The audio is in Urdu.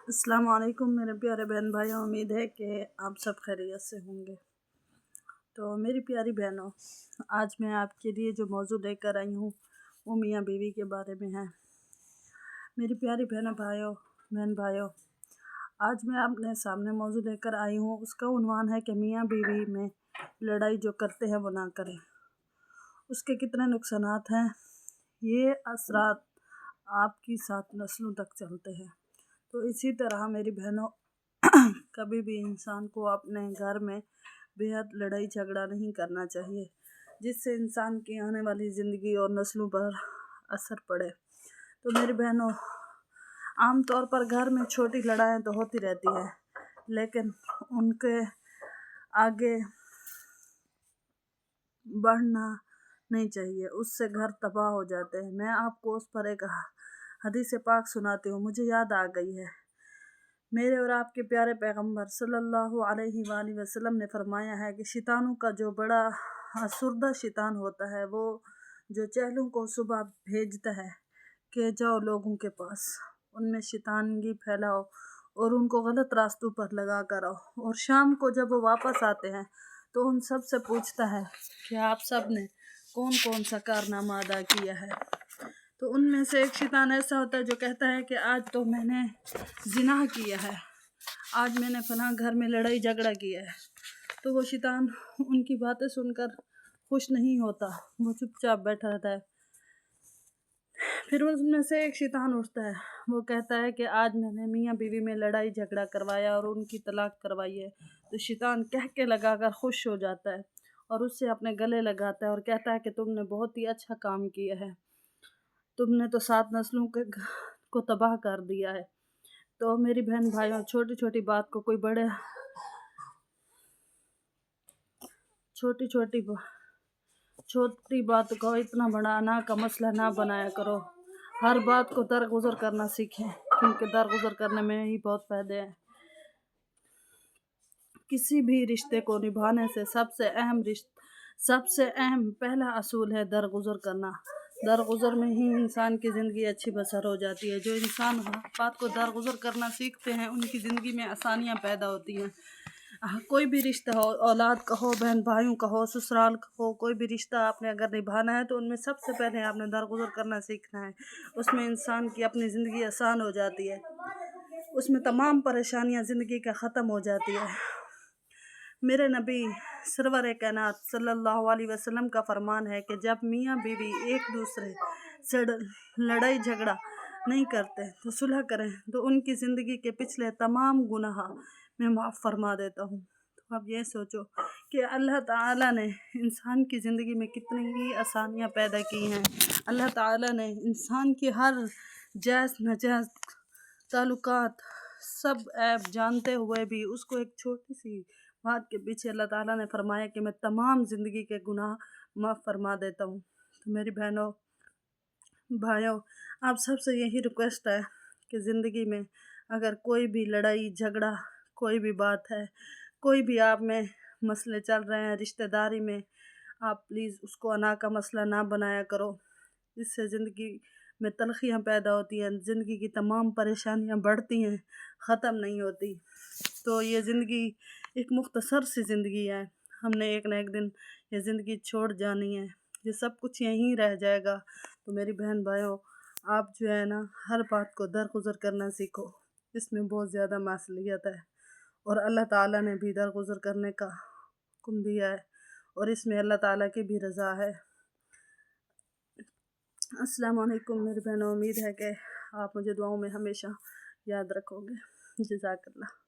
السلام علیکم میرے پیارے بہن بھائیوں، امید ہے کہ آپ سب خیریت سے ہوں گے۔ تو میری پیاری بہنوں، آج میں آپ کے لیے جو موضوع لے کر آئی ہوں وہ میاں بیوی کے بارے میں ہے۔ میری پیاری بہن بھائیوں، آج میں اپنے سامنے موضوع لے کر آئی ہوں، اس کا عنوان ہے کہ میاں بیوی میں لڑائی جو کرتے ہیں وہ نہ کریں۔ اس کے کتنے نقصانات ہیں، یہ اثرات آپ کی 7 نسلوں تک چلتے ہیں۔ تو اسی طرح میری بہنوں، کبھی بھی انسان کو اپنے گھر میں بے حد لڑائی جھگڑا نہیں کرنا چاہیے، جس سے انسان کی آنے والی زندگی اور نسلوں پر اثر پڑے۔ تو میری بہنوں، عام طور پر گھر میں چھوٹی لڑائیاں تو ہوتی رہتی ہیں، لیکن ان کے آگے بڑھنا نہیں چاہیے، اس سے گھر تباہ ہو جاتے ہیں۔ میں آپ کو اس پر ایک حدیث پاک سناتی ہوں، مجھے یاد آ گئی ہے۔ میرے اور آپ کے پیارے پیغمبر صلی اللہ علیہ وآلہ وسلم نے فرمایا ہے کہ شیطانوں کا جو بڑا آسودہ شیطان ہوتا ہے، وہ جو چہلوں کو صبح بھیجتا ہے کہ جاؤ لوگوں کے پاس، ان میں شیطانگی پھیلاؤ اور ان کو غلط راستوں پر لگا کر آؤ، اور شام کو جب وہ واپس آتے ہیں تو ان سب سے پوچھتا ہے کہ آپ سب نے کون کون سا کارنامہ ادا کیا ہے۔ تو ان میں سے ایک شیطان ایسا ہوتا ہے جو کہتا ہے کہ آج تو میں نے زنا کیا ہے، آج میں نے فلاں گھر میں لڑائی جھگڑا کیا ہے۔ تو وہ شیطان ان کی باتیں سن کر خوش نہیں ہوتا، وہ چپ چاپ بیٹھا رہتا ہے۔ پھر ان میں سے ایک شیطان اٹھتا ہے، وہ کہتا ہے کہ آج میں نے میاں بیوی میں لڑائی جھگڑا کروایا اور ان کی طلاق کروائی ہے۔ تو شیطان کہہ لگا کر خوش ہو جاتا ہے اور اس سے اپنے گلے لگاتا ہے اور کہتا ہے کہ تم نے بہت ہی اچھا کام کیا ہے، تم نے تو 7 نسلوں کو تباہ کر دیا ہے۔ تو میری بہن بھائیوں، چھوٹی چھوٹی بات کو کوئی بڑے چھوٹی بات کو اتنا بڑا کا مسئلہ نہ بنایا کرو۔ ہر بات کو درگزر کرنا سیکھیں، کیونکہ درگزر کرنے میں ہی بہت فائدے ہیں۔ کسی بھی رشتے کو نبھانے سے سب سے اہم پہلا اصول ہے درگزر کرنا۔ درگزر میں ہی انسان کی زندگی اچھی بسر ہو جاتی ہے۔ جو انسان بات کو درگزر کرنا سیکھتے ہیں، ان کی زندگی میں آسانیاں پیدا ہوتی ہیں۔ کوئی بھی رشتہ ہو، اولاد کا ہو، بہن بھائیوں کا ہو، سسرال کا ہو، کوئی بھی رشتہ آپ نے اگر نبھانا ہے تو ان میں سب سے پہلے آپ نے درگزر کرنا سیکھنا ہے۔ اس میں انسان کی اپنی زندگی آسان ہو جاتی ہے، اس میں تمام پریشانیاں زندگی کا ختم ہو جاتی ہے۔ میرے نبی سرور کائنات صلی اللہ علیہ وسلم کا فرمان ہے کہ جب میاں بیوی ایک دوسرے سے لڑائی جھگڑا نہیں کرتے تو صلح کریں تو ان کی زندگی کے پچھلے تمام گناہ میں معاف فرما دیتا ہوں۔ تو اب یہ سوچو کہ اللہ تعالیٰ نے انسان کی زندگی میں کتنی ہی آسانیاں پیدا کی ہیں۔ اللہ تعالیٰ نے انسان کی ہر جائز ناجائز تعلقات سب عیب جانتے ہوئے بھی اس کو ایک چھوٹی سی بات کے پیچھے اللہ تعالیٰ نے فرمایا کہ میں تمام زندگی کے گناہ معاف فرما دیتا ہوں۔ تو میری بہنوں بھائیوں، آپ سب سے یہی ریکویسٹ ہے کہ زندگی میں اگر کوئی بھی لڑائی جھگڑا، کوئی بھی بات ہے، کوئی بھی آپ میں مسئلے چل رہے ہیں رشتہ داری میں، آپ پلیز اس کو انا کا مسئلہ نہ بنایا کرو۔ اس سے زندگی میں تلخیاں پیدا ہوتی ہیں، زندگی کی تمام پریشانیاں بڑھتی ہیں، ختم نہیں ہوتی۔ تو یہ زندگی ایک مختصر سی زندگی ہے، ہم نے ایک نہ ایک دن یہ زندگی چھوڑ جانی ہے، یہ سب کچھ یہیں رہ جائے گا۔ تو میری بہن بھائیوں، آپ جو ہے نا ہر بات کو درگزر کرنا سیکھو، اس میں بہت زیادہ مصلحت ہے، اور اللہ تعالیٰ نے بھی درگزر کرنے کا حکم دیا ہے، اور اس میں اللہ تعالیٰ کی بھی رضا ہے۔ السلام علیکم میری بہنوں، امید ہے کہ آپ مجھے دعاؤں میں ہمیشہ یاد رکھو گے۔ جزاک اللہ۔